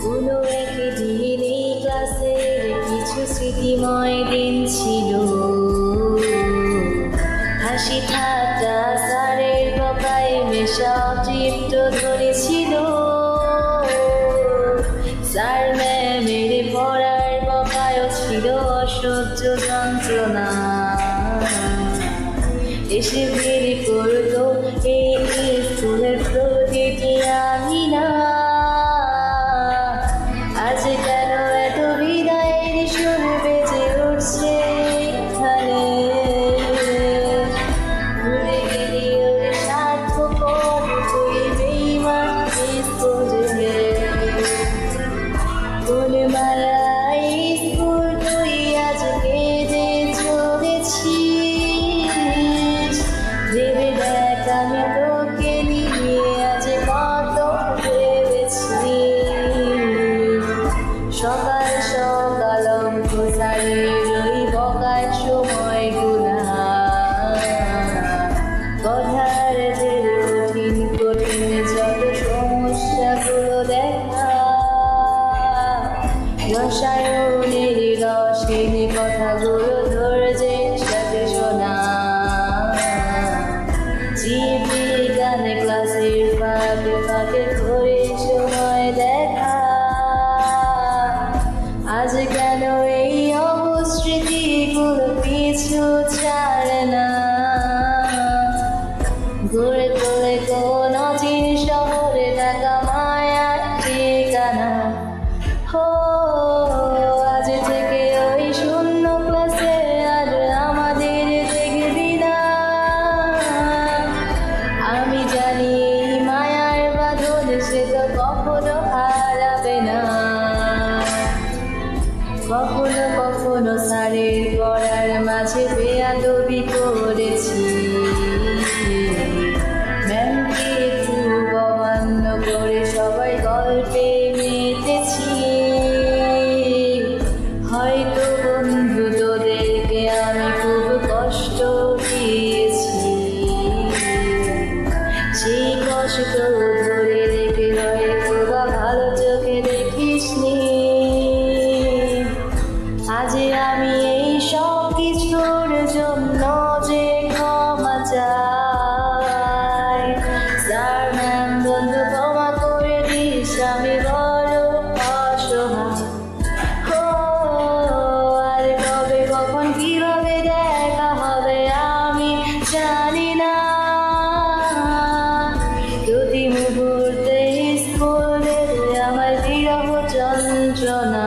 কোনো একদিন এই ক্লাসের কিছু স্মৃতিময় দিন ছিল। হাসি ঠাট্টা স্যারের বকায় মেশা চিত্ত ধরেছিল। স্যার ম্যামের পড়ার বকায়ও ছিল অসহ্য যন্ত্রণা। এসে বের করতো এই স্কুলের প্রতিটি আঙিনা। আজ কেন এত বিদায়ের সুর বেজে উঠছে এখানে? ভুলে গেলি ওর স্বার্থপর তুই বেঈমান স্কুলে। কোন মায়ায় স্কুল তুই আজ কেঁদে চলেছিস? ভেবে দেখ আমি তোকে নিয়ে আজ কত ভেবেছি। সকাল সকাল অঙ্ক স্যারের ওই বকার সময়গুলা, কথার জের কঠিন কঠিন যত সমস্যাগুলো দেখা। রসায়নের রসের কথাগুলো ধৈর্যের সাথে শোনা। জীববিজ্ঞান ক্লাসের ফাঁকে ফাঁকে করে সময় দেখা। আজ কেন এই অবস্মৃতিগুলো পিছু ছাড়ে না? গড়ে তোলে কোন অচিন শহরে থাকা মায়ার ঠিকানা। হো আজ থেকে ওই শূন্য ক্লাসে আর আমাদের দেখবি না। আমি জানি এই মায়ার বাঁধন সে তো কখনো হারাবে না। কখনো কখনো স্যারের পড়ার মাঝে বেয়াদবি করেছি। ম্যামকে খুব অমান্য করে সবাই গল্পে মেতেছি। হয়তো বন্ধু তোদেরকে আমি খুব কষ্ট দিয়েছি। সেই কষ্ট ধরে রেখে হয়তো বা ভালো চোখে দেখিসনি। আজ আমি এই সব কিছুর জন্য যে ক্ষমা চাই। স্যার ম্যাম বন্ধু ক্ষমা করে দিস, আমি বড় অসহায়। ও আর কবে কখন কিভাবে দেখা হবে আমি জানি না। প্রতি মুহূর্তে স্কুলে আমার বিরহ যন্ত্রণা।